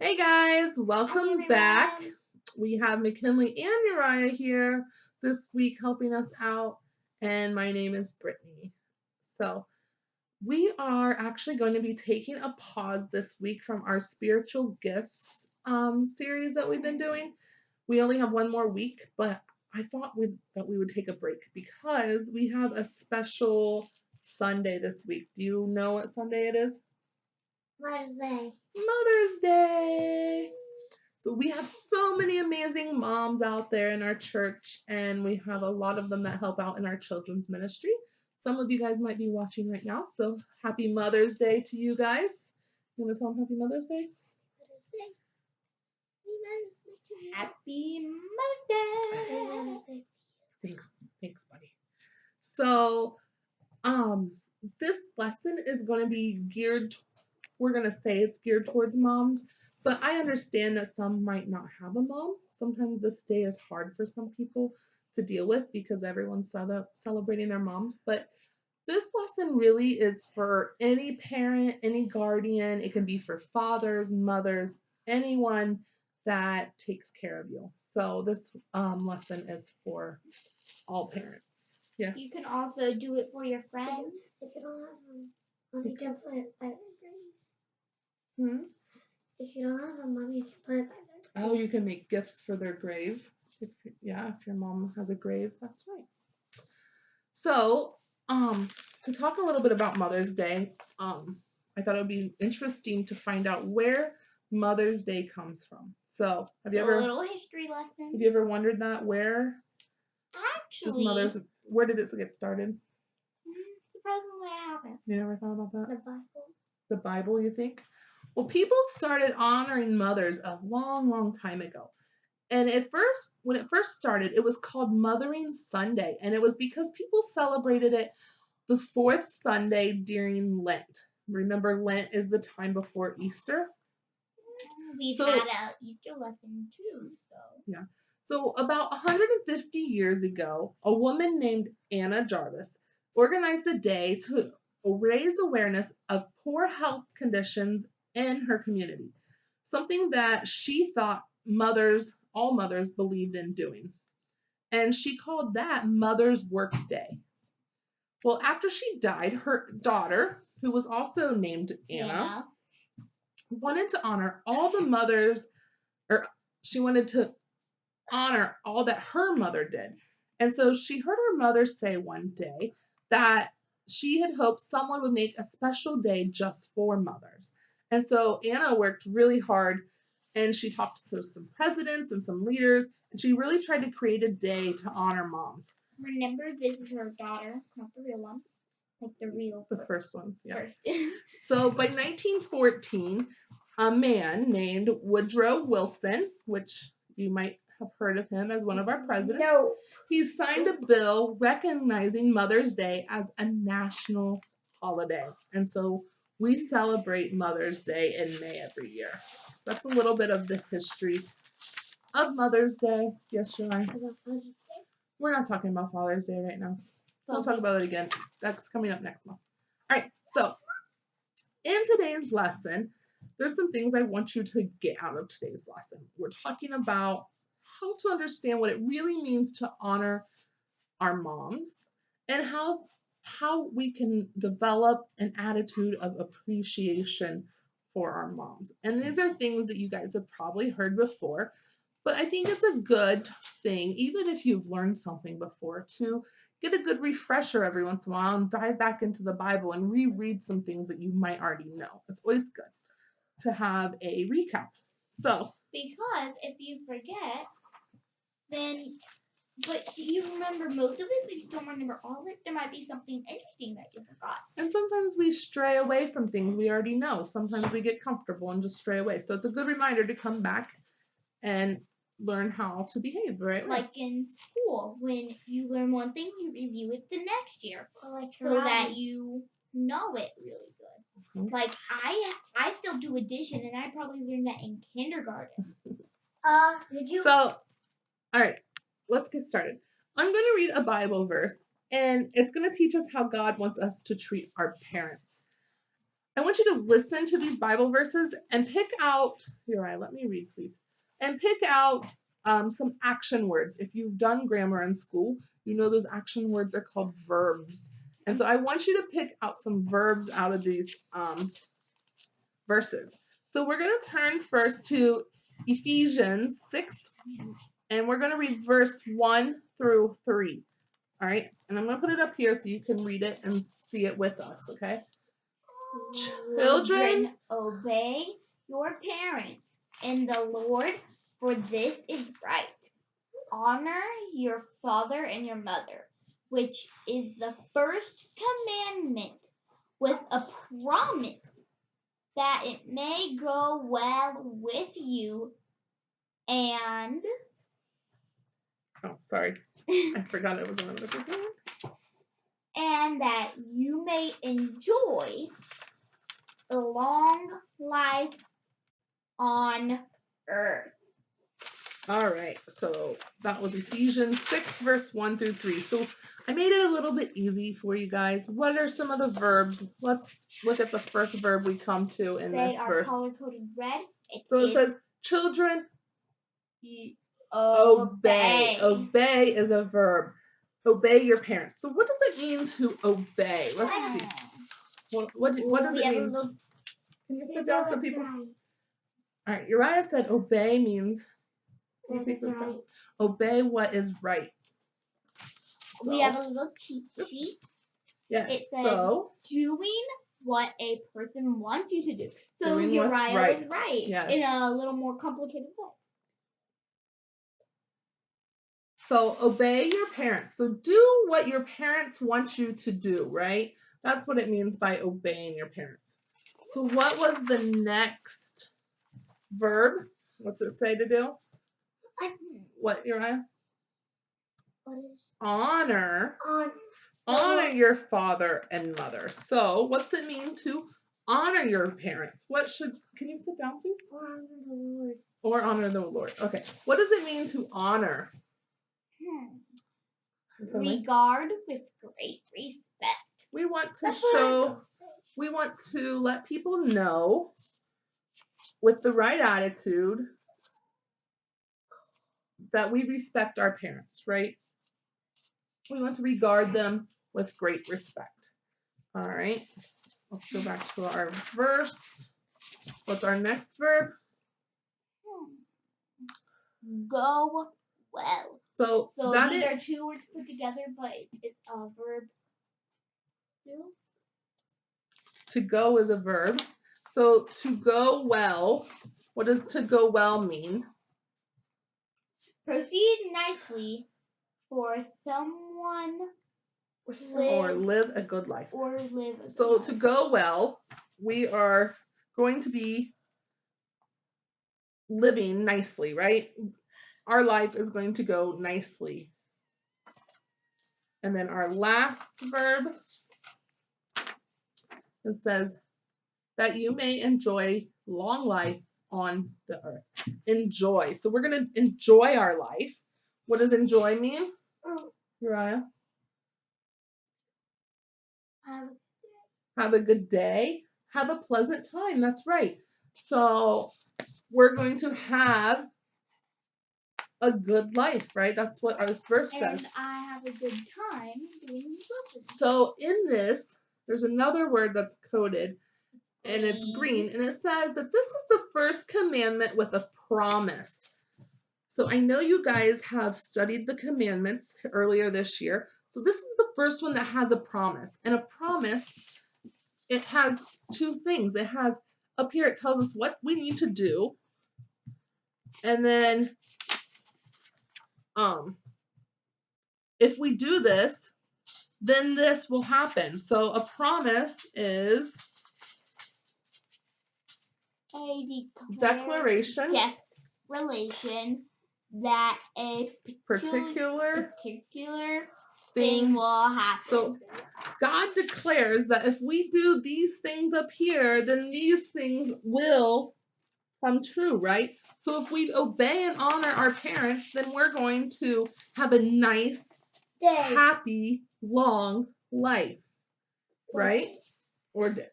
Hey guys, welcome back. everyone. We have McKinley and Uriah here this week helping us out, and my name is Brittany. So, we are actually going to be taking a pause this week from our spiritual gifts series that we've been doing. We only have one more week, but I thought that we would take a break because we have a special Sunday this week. Do you know what Sunday it is? Mother's Day. Mother's Day. So we have so many amazing moms out there in our church, and we have a lot of them that help out in our children's ministry. Some of you guys might be watching right now, so happy Mother's Day to you guys. You want to tell them happy Mother's Day? Happy Mother's Day. Thanks, buddy. So, this lesson is going to be geared. We're going to say it's geared towards moms, but I understand that some might not have a mom. Sometimes this day is hard for some people to deal with because everyone's celebrating their moms. But this lesson really is for any parent, any guardian. It can be for fathers, mothers, anyone that takes care of you. So this lesson is for all parents. Yes. You can also do it for your friends. If you don't have them, you can put it by their grave. Hmm? If you don't have a mom, you can put it by their grave. Oh, you can make gifts for their grave. If your mom has a grave, that's right. So, to talk a little bit about Mother's Day, I thought it would be interesting to find out where Mother's Day comes from. So, A little history lesson. Have you ever wondered that? Where where did it get started? Surprisingly, I haven't. You never thought about that? The Bible. The Bible, you think? Well, people started honoring mothers a long, long time ago. And when it first started, it was called Mothering Sunday. And it was because people celebrated it the fourth Sunday during Lent. Remember, Lent is the time before Easter. We've had an Easter lesson too. Yeah. So about 150 years ago, a woman named Anna Jarvis organized a day to raise awareness of poor health conditions in her community, something that she thought all mothers believed in doing. And she called that Mother's Work Day. Well, after she died, her daughter, who was also named Anna, wanted to honor all the mothers, or she wanted to honor all that her mother did. And so she heard her mother say one day that she had hoped someone would make a special day just for mothers. And so Anna worked really hard and she talked to some presidents and some leaders, and she really tried to create a day to honor moms. Remember, this is her daughter, not the real one. Like the first one, yeah. First. So by 1914, a man named Woodrow Wilson, which you might have heard of him as one of our presidents. No. He signed a bill recognizing Mother's Day as a national holiday. And so we celebrate Mother's Day in May every year. So that's a little bit of the history of Mother's Day. Yes, July? We're not talking about Father's Day right now. We'll talk about it again. That's coming up next month. All right, so in today's lesson, there's some things I want you to get out of today's lesson. We're talking about how to understand what it really means to honor our moms and how we can develop an attitude of appreciation for our moms. And these are things that you guys have probably heard before, but I think it's a good thing, even if you've learned something before, to get a good refresher every once in a while and dive back into the Bible and reread some things that you might already know. It's always good to have a recap. So, because if you forget, but you remember most of it, but you don't remember all of it, there might be something interesting that you forgot. And sometimes we stray away from things we already know. Sometimes we get comfortable and just stray away. So it's a good reminder to come back and learn how to behave, right? Like in school, when you learn one thing, you review it the next year, so that you know it really good. Mm-hmm. Like I still do addition, and I probably learned that in kindergarten. So, all right, let's get started. I'm going to read a Bible verse, and it's going to teach us how God wants us to treat our parents. I want you to listen to these Bible verses and pick out, Uriah, let me read, please. And pick out some action words. If you've done grammar in school, you know those action words are called verbs. And so I want you to pick out some verbs out of these verses. So we're going to turn first to Ephesians 6, and we're going to read verse 1 through 3. All right? And I'm going to put it up here so you can read it and see it with us, okay? Children, obey your parents in the Lord, for this is right. Honor your father and your mother, which is the first commandment, with a promise that it may go well with you and... Oh, sorry. I forgot it was another person. And that you may enjoy a long life on earth. All right, so that was Ephesians 6, verse 1 through 3. So I made it a little bit easy for you guys. What are some of the verbs? Let's look at the first verb we come to in this verse. They are color-coded red. It says, children, obey. Obey is a verb. Obey your parents. So what does it mean to obey? Let's see. What does it mean? Can you sit down so people... All right, Uriah said obey means... Obey what is right. So, we have a little cheat sheet. Yes. It says doing what a person wants you to do. So Uriah was right in a little more complicated way. So obey your parents. So do what your parents want you to do, right? That's what it means by obeying your parents. So what was the next verb? What's it say to do? What, Uriah? What is honor your father and mother. So what's it mean to honor your parents? Can you sit down, please? Or honor the Lord. Or honor the Lord. Okay. What does it mean to honor? Regard with great respect. We want to let people know with the right attitude that we respect our parents, right? We want to regard them with great respect. All right. Let's go back to our verse. What's our next verb? Go well. So these are two words put together, but it's a verb. To go is a verb. So to go well, what does to go well mean? Proceed nicely for someone or live a good life. So to go well, we are going to be living nicely, right? Our life is going to go nicely. And then our last verb, it says that you may enjoy long life on the earth. Enjoy. So we're going to enjoy our life. What does enjoy mean? Uriah? Have a good day. Have a pleasant time. That's right. So we're going to have a good life, right? That's what this verse says. And I have a good time doing this. So in this, there's another word that's coded, and it's green, and it says that this is the first commandment with a promise. So I know you guys have studied the commandments earlier this year. So this is the first one that has a promise. And a promise, it has two things. It has, up here it tells us what we need to do. And then if we do this, then this will happen. So a promise is a declaration that a particular thing will happen. So God declares that if we do these things up here, then these things will come true, right? So if we obey and honor our parents, then we're going to have a nice, happy, long life, right? Or day.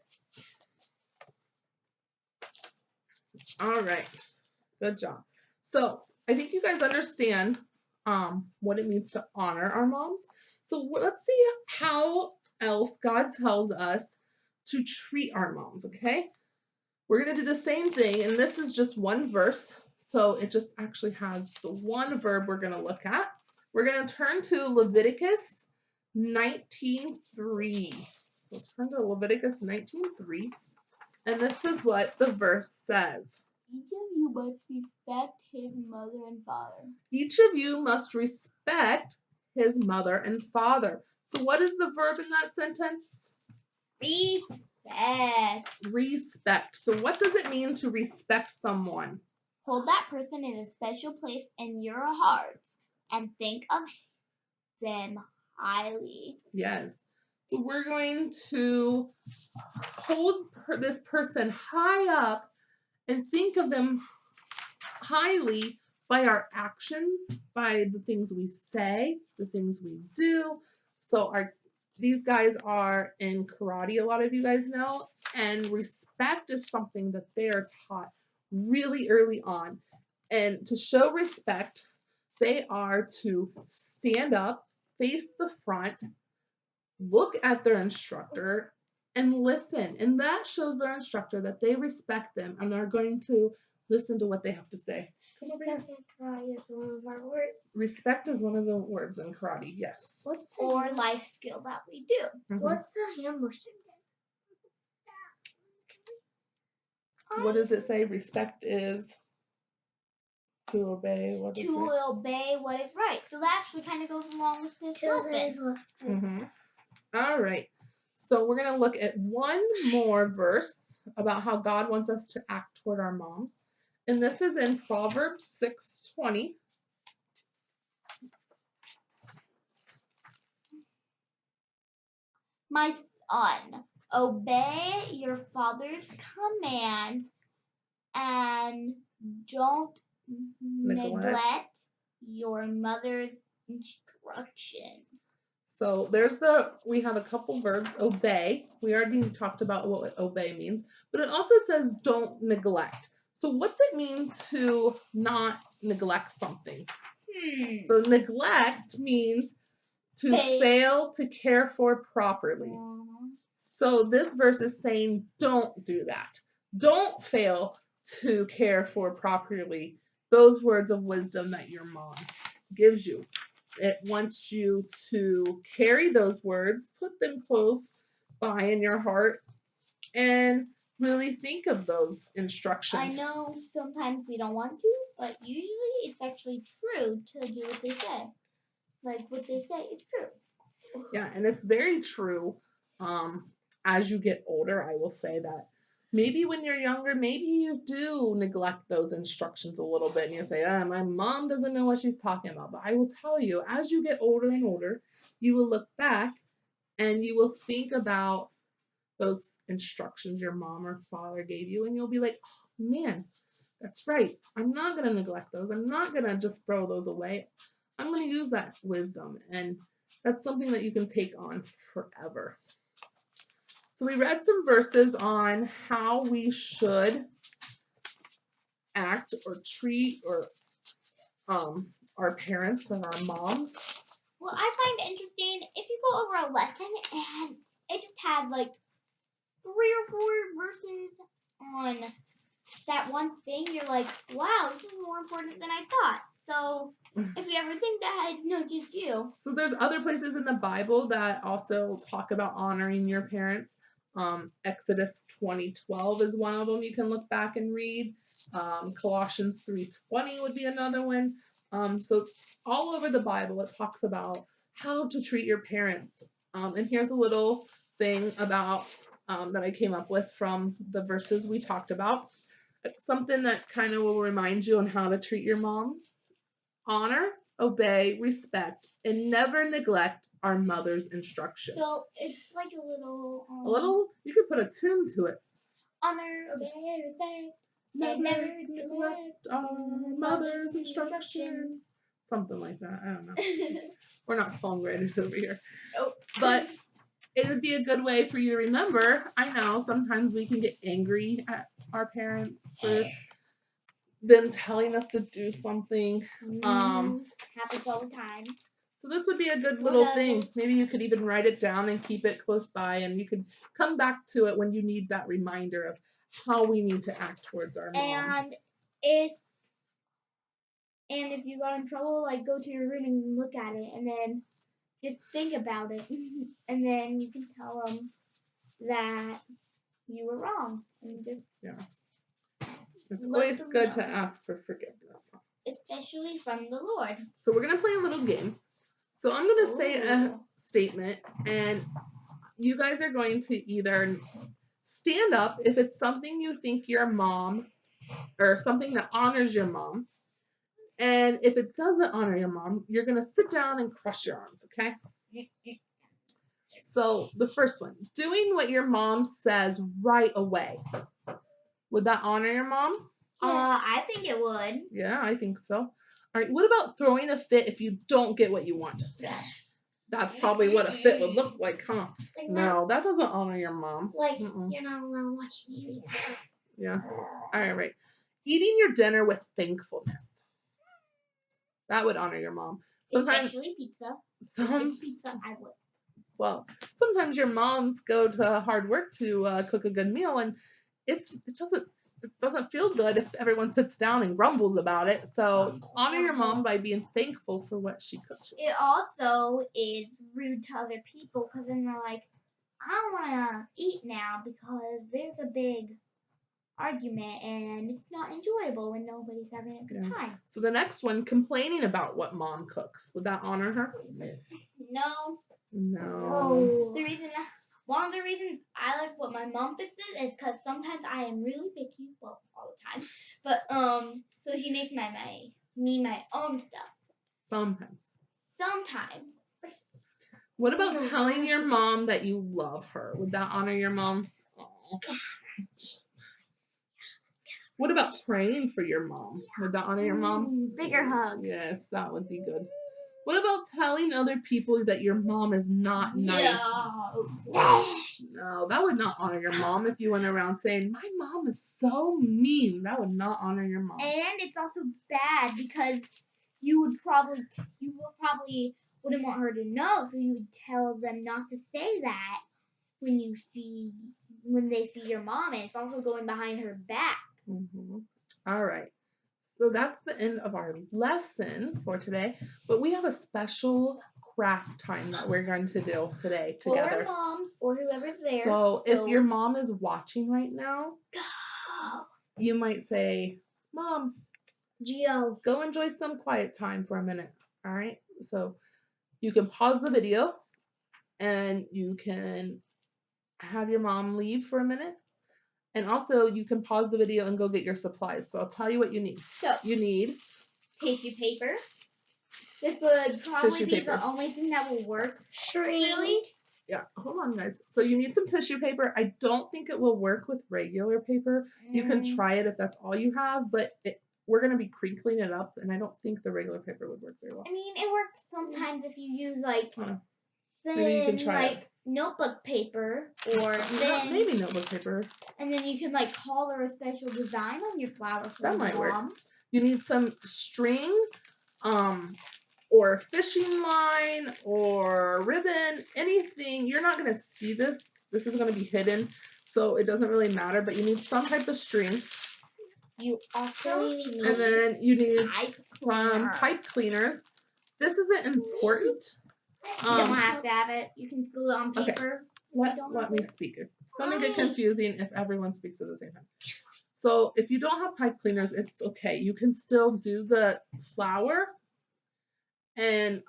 All right. Good job. So I think you guys understand what it means to honor our moms. So let's see how else God tells us to treat our moms, okay? We're going to do the same thing, and this is just one verse. So it just actually has the one verb we're going to look at. We're going to turn to Leviticus 19:3. So turn to Leviticus 19:3. And this is what the verse says. Each of you must respect his mother and father. Each of you must respect his mother and father. So what is the verb in that sentence? Respect. Respect. So what does it mean to respect someone? Hold that person in a special place in your hearts and think of them highly. Yes. So we're going to hold this person high up and think of them highly by our actions, by the things we say, the things we do. So these guys are in karate, a lot of you guys know, and respect is something that they are taught really early on. And to show respect, they are to stand up, face the front, look at their instructor, and listen. And that shows their instructor that they respect them and are going to listen to what they have to say. Respect in karate is one of our words. Respect is one of the words in karate, yes. What's the Or life skill that we do. Mhm. What's the hand motion What does it say? Respect is to obey what is To right. obey what is right. So that actually kind of goes along with this lesson. All right. So we're going to look at one more verse about how God wants us to act toward our moms. And this is in Proverbs 6:20. My son, obey your father's commands and don't neglect your mother's instruction. So we have a couple verbs. Obey. We already talked about what obey means, but it also says don't neglect. So what's it mean to not neglect something? So neglect means to fail to care for properly. So this verse is saying don't do that. Don't fail to care for properly those words of wisdom that your mom gives you. It wants you to carry those words, put them close by in your heart, and really think of those instructions. I know sometimes we don't want to, but usually it's actually true to do what they say. Like what they say is true. Yeah, and it's very true. As you get older, I will say that maybe when you're younger, maybe you do neglect those instructions a little bit and you say, my mom doesn't know what she's talking about. But I will tell you, as you get older and older, you will look back and you will think about those instructions your mom or father gave you and you'll be like, oh, man, that's right. I'm not going to neglect those. I'm not going to just throw those away. I'm going to use that wisdom, and that's something that you can take on forever. So we read some verses on how we should act or treat or our parents and our moms. Well, I find it interesting if you go over a lesson and it just had like 3 or 4 verses on that one thing, you're like, wow, this is more important than I thought. So if you ever think that, it's not just you. So there's other places in the Bible that also talk about honoring your parents. Exodus 20:12 is one of them you can look back and read. Colossians 3:20 would be another one. So all over the Bible it talks about how to treat your parents. And here's a little thing about that I came up with from the verses we talked about. Something that kind of will remind you on how to treat your mom. Honor, obey, respect, and never neglect our mother's instruction. So it's like a little. You could put a tune to it. Honor, obey, respect. Never neglect our mother's instruction. Something like that. I don't know. We're not songwriters over here. Nope. But it would be a good way for you to remember. I know sometimes we can get angry at our parents for them telling us to do something. Happens all the time. So this would be a good little thing. Maybe you could even write it down and keep it close by, and you could come back to it when you need that reminder of how we need to act towards our mom. And if you got in trouble, like go to your room and look at it, and then just think about it, and then you can tell them that you were wrong, and just It's always good to ask for forgiveness, especially from the Lord. So we're gonna play a little game. So I'm gonna say a statement, and you guys are going to either stand up if it's something you think your mom, or something that honors your mom. And if it doesn't honor your mom, you're going to sit down and cross your arms, okay? So the first one, doing what your mom says right away. Would that honor your mom? I think it would. Yeah, I think so. All right, what about throwing a fit if you don't get what you want? That's probably what a fit would look like, huh? No, that doesn't honor your mom. Like, you're not allowed watching TV. Yeah. All right. Eating your dinner with thankfulness. That would honor your mom. Especially pizza. Pizza, I would. Well, sometimes your moms go to hard work to cook a good meal, and it doesn't feel good if everyone sits down and grumbles about it. So honor your mom by being thankful for what she cooks. It also is rude to other people because then they're like, I don't want to eat now because there's a big argument and it's not enjoyable when nobody's having a good time. So the next one, complaining about what mom cooks. Would that honor her? No. One of the reasons I like what my mom fixes is because sometimes I am really picky. Well, all the time. But so she makes my own stuff. Sometimes. What about telling your mom that you love her? Would that honor your mom? Aww. What about praying for your mom? Would that honor your mom? Bigger hug. Yes, that would be good. What about telling other people that your mom is not nice? No, that would not honor your mom if you went around saying, my mom is so mean. That would not honor your mom. And it's also bad because you probably wouldn't want her to know, so you would tell them not to say that when they see your mom, and it's also going behind her back. Mm-hmm. All right. So that's the end of our lesson for today. But we have a special craft time that we're going to do today together. For moms or whoever's there. So if your mom is watching right now, you might say, Mom, Gio, go enjoy some quiet time for a minute. All right. So you can pause the video and you can have your mom leave for a minute. And also, you can pause the video and go get your supplies. So I'll tell you what you need. So you need tissue paper. This would probably be the only thing that will work. Really? Yeah. Hold on, guys. So you need some tissue paper. I don't think it will work with regular paper. You can try it if that's all you have, but we're going to be crinkling it up, and I don't think the regular paper would work very well. I mean, it works sometimes if you use thin, maybe you can try notebook paper or maybe notebook paper. And then you can color a special design on your flower for that might work. You need some string, or fishing line or ribbon, anything. You're not going to see this. This is going to be hidden, so it doesn't really matter, but you need some type of string. You also need and then you need some pipe cleaners. This isn't important. You don't have to have it. You can glue it on paper. Okay. Let me speak. It's going to get confusing if everyone speaks at the same time. So if you don't have pipe cleaners, it's okay. You can still do the flower and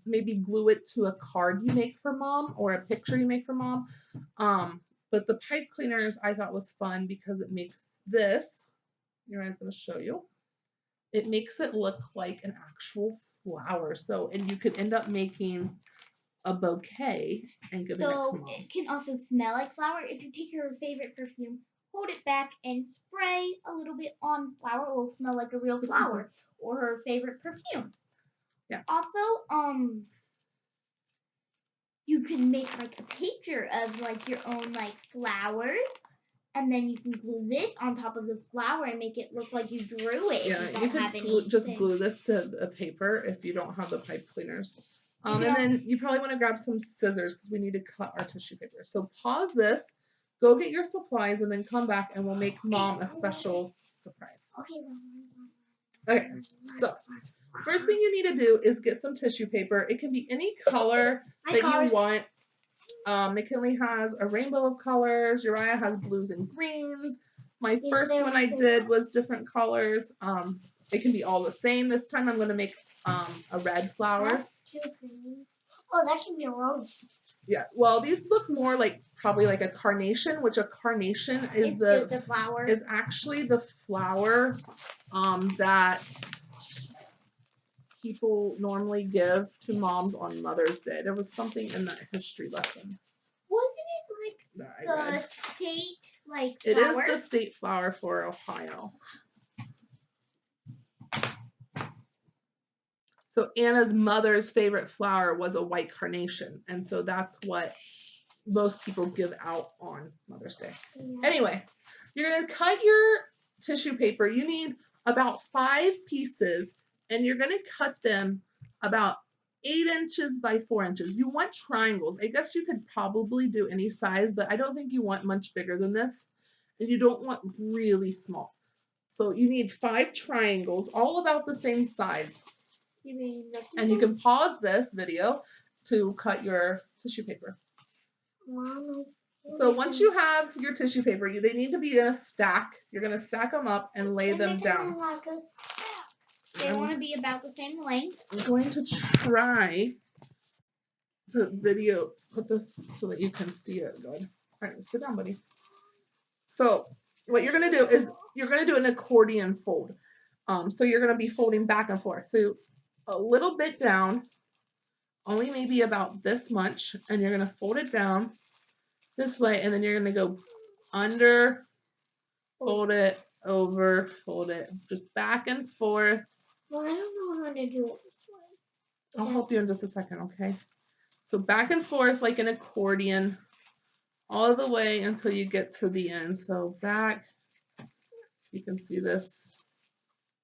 maybe glue it to a card you make for mom or a picture you make for mom. But the pipe cleaners I thought was fun because it makes this, your eyes going to show you, it makes it look like an actual flower. So, and you could end up making a bouquet and giving it to mom. So it can also smell like flower. If you take your favorite perfume, hold it back and spray a little bit on flower, it will smell like a real flower or her favorite perfume. Yeah. Also, you can make a picture of your own flowers And then you can glue this on top of the flower and make it look like you drew it. Yeah, if you don't have could just anything. glue this to a paper if you don't have the pipe cleaners. You And can then you probably want to grab some scissors because we need to cut our tissue paper. So pause this, go get your supplies, and then come back and we'll make Mom a special surprise. Okay, so first thing you need to do is get some tissue paper. It can be any color that you want. McKinley has a rainbow of colors. Uriah has blues and greens. My first one I did was different colors. It can be all the same. This time I'm going to make a red flower. Two greens. Oh, that can be a rose. Yeah, well, these look more like probably like a carnation, which a carnation is It's just a flower. is actually the flower that people normally give to moms on Mother's Day. There was something in that history lesson Wasn't that I it like read. the state like It flower? is the state flower for Ohio. So Anna's mother's favorite flower was a white carnation, and so that's what most people give out on Mother's Day. Anyway, you're going to cut your tissue paper. You need about 5 pieces, and you're going to cut them about 8 inches by 4 inches. You want triangles. I guess you could probably do any size, but I don't think you want much bigger than this, and you don't want really small. So you need 5 triangles, all about the same size. And you can pause this video to cut your tissue paper. Mom, So once you have your tissue paper, they need to be in a stack. You're going to stack them up and lay them down. They want to be about the same length. I'm going to try to put this so that you can see it good. All right, sit down, buddy. So what you're going to do is you're going to do an accordion fold. So you're going to be folding back and forth. So a little bit down, only maybe about this much, and you're going to fold it down this way, and then you're going to go under, fold it, over, fold it, just back and forth. Well, I don't know how to do it this way. I'll help you in just a second, okay? So back and forth like an accordion all the way until you get to the end. So back, you can see this.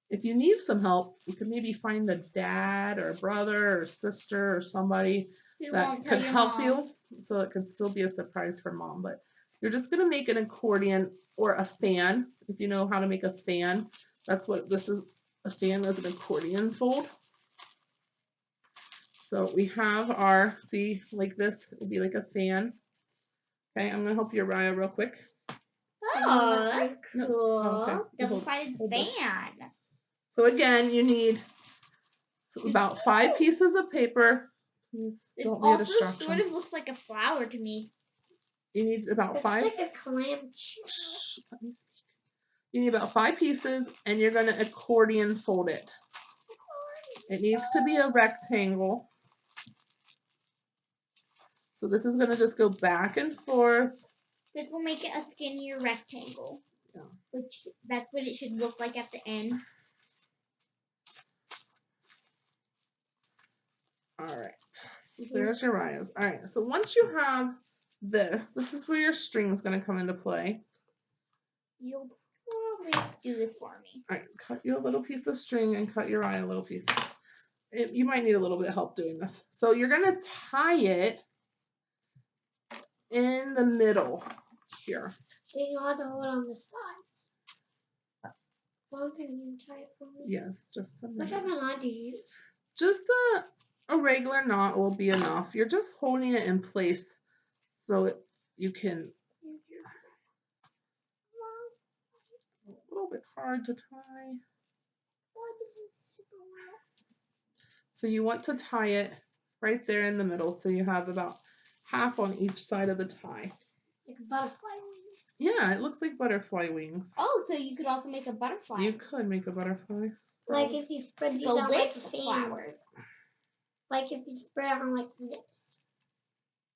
If you need some help, you can maybe find a dad or a brother or sister or somebody that could help you, so it could still be a surprise for Mom. But you're just going to make an accordion or a fan. If you know how to make a fan, that's what this is. A fan is an accordion fold. So we have our, see, like this would be like a fan. Okay, I'm going to help you, Uriah, real quick. Oh, that's No. cool. Okay. Double-sided Hold this. fan. So again, you need about 5 pieces of paper. Please This don't be a also distraction. sort of looks like a flower to me. You need about 5. It's like a clam shell. Shh, let me speak. You need about 5 pieces, and you're going to accordion fold it. It needs to be a rectangle. So this is going to just go back and forth. This will make it a skinnier rectangle. Yeah. Which, that's what it should look like at the end. All right. So there's Uriah's. All right. So once you have this is where your string is going to come into play. You'll probably do this for me. All right. Cut you a little piece of string and cut Uriah a little piece. You might need a little bit of help doing this. So you're going to tie it in the middle here. You have to hold on the sides. Mom, can you tie it for me? Yes, just a What minute. type of knot do you use? Just a regular knot will be enough. You're just holding it in place so you can. A little bit hard to tie. So you want to tie it right there in the middle, so you have about half on each side of the tie. Like butterfly wings. Yeah, it looks like butterfly wings. Oh, so you could also make a butterfly. You could make a butterfly. Like if you spread these Go out with like a fan. flowers. Like if you spread out like this.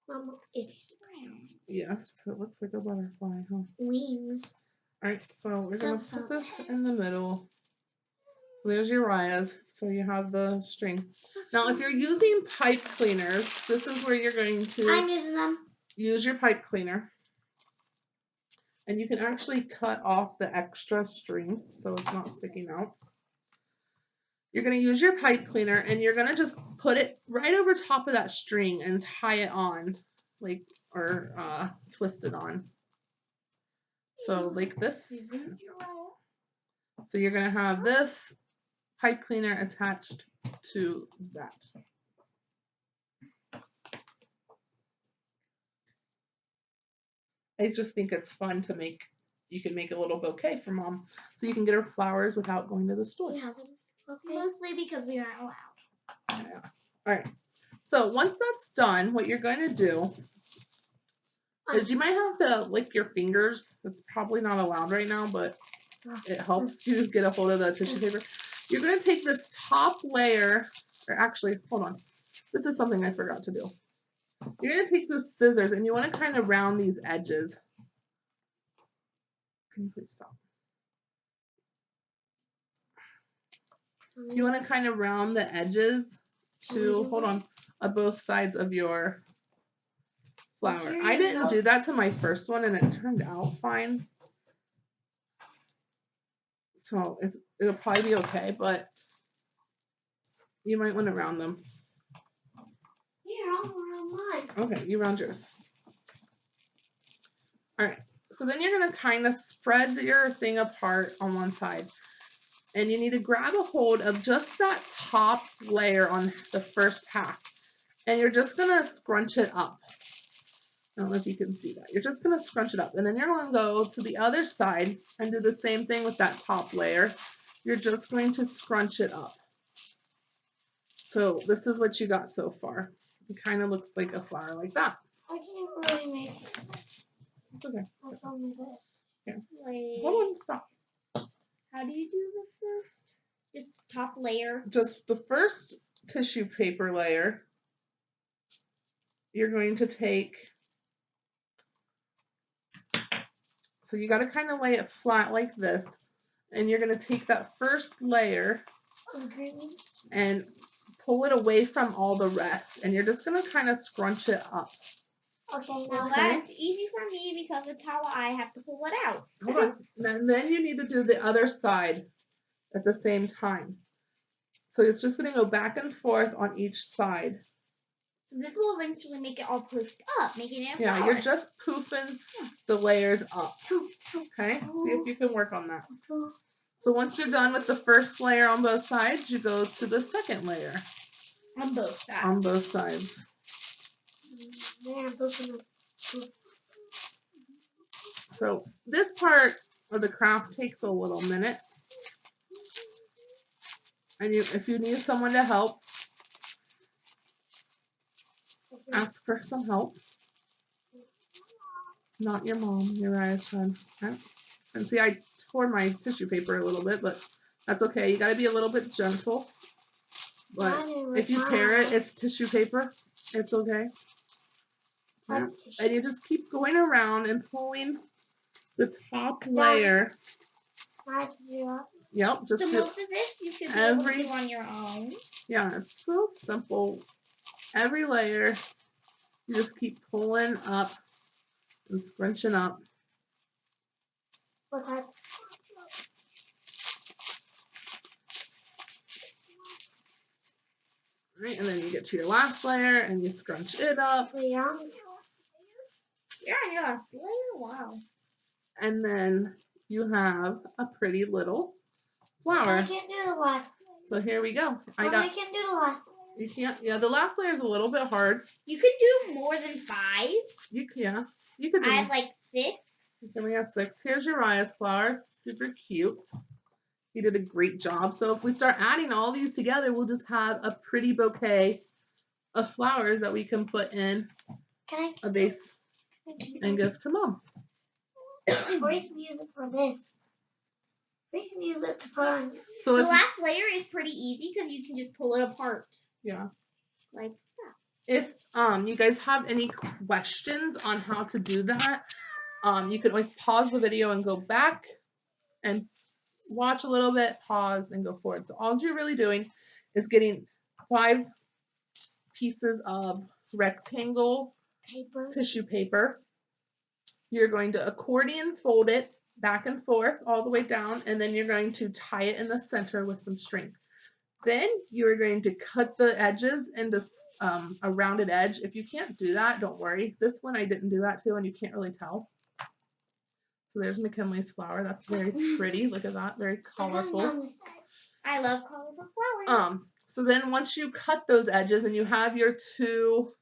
Mom, if you spread out Yes, it looks like a butterfly, huh? wings. Alright, so we're going to put this in the middle. There's Uriah's, so you have the string. Now, if you're using pipe cleaners, this is where you're going to I'm using them. use your pipe cleaner. And you can actually cut off the extra string so it's not sticking out. You're going to use your pipe cleaner and you're going to just put it right over top of that string and tie it on, like, or twist it on. So like this. So you're going to have this pipe cleaner attached to that. I just think it's fun to make. You can make a little bouquet for Mom, so you can get her flowers without going to the store. Yeah, okay. Mostly because we aren't allowed. Yeah. All right. So once that's done, what you're going to do is you might have to lick your fingers. That's probably not allowed right now, but it helps you get a hold of the tissue paper. You're going to take this top layer, or actually, hold on. This is something I forgot to do. You're going to take those scissors and you want to kind of round these edges. Can you please stop? You want to kind of round the edges to, hold on, of both sides of your flower. I didn't do that to my first one and it turned out fine. So it'll probably be okay, but you might want to round them. Yeah, I'll round mine. Okay, you round yours. All right, so then you're going to kind of spread your thing apart on one side. And you need to grab a hold of just that top layer on the first half. And you're just going to scrunch it up. I don't know if you can see that. You're just going to scrunch it up. And then you're going to go to the other side and do the same thing with that top layer. You're just going to scrunch it up. So this is what you got so far. It kind of looks like a flower like that. I can't really make it. It's okay. I told me this. Here. Wait. Hold on, stop. How do you do the first? Just top layer. Just the first tissue paper layer. You're going to take. So you got to kind of lay it flat like this. And you're going to take that first layer and pull it away from all the rest. And you're just going to kind of scrunch it up. Okay, well, that's easy for me because it's how I have to pull it out. Hold on. And then you need to do the other side at the same time. So it's just going to go back and forth on each side. So this will eventually make it all poofed up, making it a Yeah, flower. you're just poofing the layers up. Okay? See if you can work on that. So once you're done with the first layer on both sides, you go to the second layer. On both sides. On both sides. So this part of the craft takes a little minute. And if you need someone to help, ask for some help. Not your mom, Uriah's son. Okay. And see, I tore my tissue paper a little bit, but that's okay. You got to be a little bit gentle. But if you tear it, it's tissue paper. It's okay. Yeah. And you just keep going around and pulling the top layer. Yep. Just so most of this you should be able to do on your own. Yeah, it's real simple. Every layer, you just keep pulling up and scrunching up. What type? Right, and then you get to your last layer and you scrunch it up. Yeah, your last layer? Wow. And then you have a pretty little flower. I can't do the last layer. So here we go. I can't do the last layer. You can't. Yeah, the last layer is a little bit hard. You can do more than 5. You could do. I have like 6. Then we have 6. Here's Uriah's flower. Super cute. He did a great job. So if we start adding all these together, we'll just have a pretty bouquet of flowers that we can put in a vase and give to Mom. Or you can use it for this. We can use it to put on. So the last layer is pretty easy because you can just pull it apart. Yeah. Like that. If you guys have any questions on how to do that, you can always pause the video and go back and watch a little bit, pause, and go forward. So all you're really doing is getting 5 pieces of rectangle tissue paper. you're going to accordion fold it back and forth all the way down, and then you're going to tie it in the center with some string. Then you're going to cut the edges into a rounded edge. If you can't do that, don't worry. This one I didn't do that too, and you can't really tell. So there's McKinley's flower. That's very pretty. Look at that, very colorful. I love colorful flowers. So then once you cut those edges and you have your two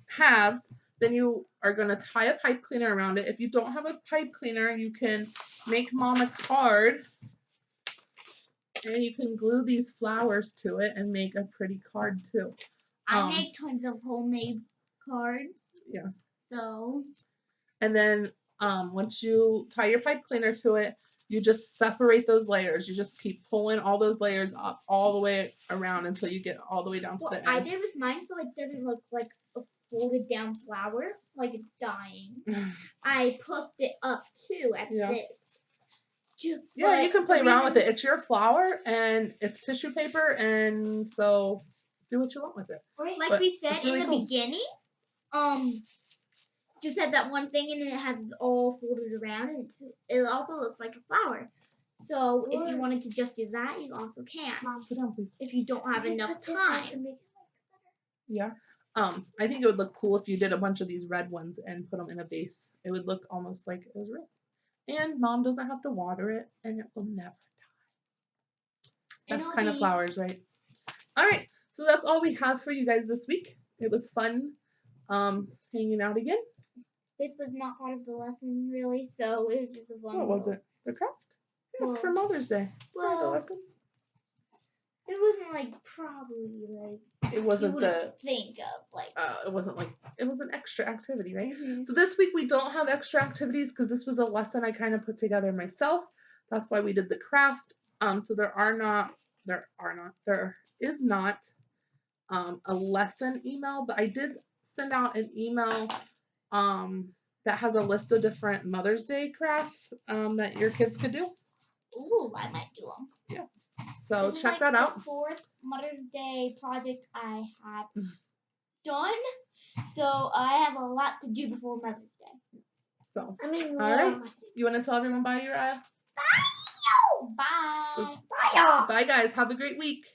halves, then you are going to tie a pipe cleaner around it. If you don't have a pipe cleaner, you can make Mom a card, and you can glue these flowers to it and make a pretty card too. I make tons of homemade cards. Yeah. So. And then once you tie your pipe cleaner to it, you just separate those layers. You just keep pulling all those layers up all the way around until you get all the way down to the end. I did with mine so it doesn't look like a folded down flower, like it's dying. I puffed it up too at this. Yeah, you can play around with it. It's your flower and it's tissue paper, and so do what you want with it. Like we said in the beginning, just had that one thing and it has it all folded around, and it also looks like a flower. So if you wanted to just do that, you also can. Mom, sit down, please. If you don't have enough time. Yeah. I think it would look cool if you did a bunch of these red ones and put them in a vase. It would look almost like it was real. And Mom doesn't have to water it, and it will never die. Best kind of flowers, right? All right. So that's all we have for you guys this week. It was fun hanging out again. This was not part of the lesson, really, so it was just a fun. What was it? The craft? Yeah, it's for Mother's Day. It's part of the lesson. It wasn't like probably like. It wasn't the think of like. It wasn't like it was an extra activity, right? Mm-hmm. So this week we don't have extra activities because this was a lesson I kind of put together myself. That's why we did the craft. So there is not a lesson email, but I did send out an email that has a list of different Mother's Day crafts that your kids could do. Ooh, I might do them. Yeah. So this check is like that out. The fourth Mother's Day project I have done, so I have a lot to do before Mother's Day. So, all right. You want to tell everyone bye, Uriah? Bye. Bye. So, bye, y'all. Bye, guys. Have a great week.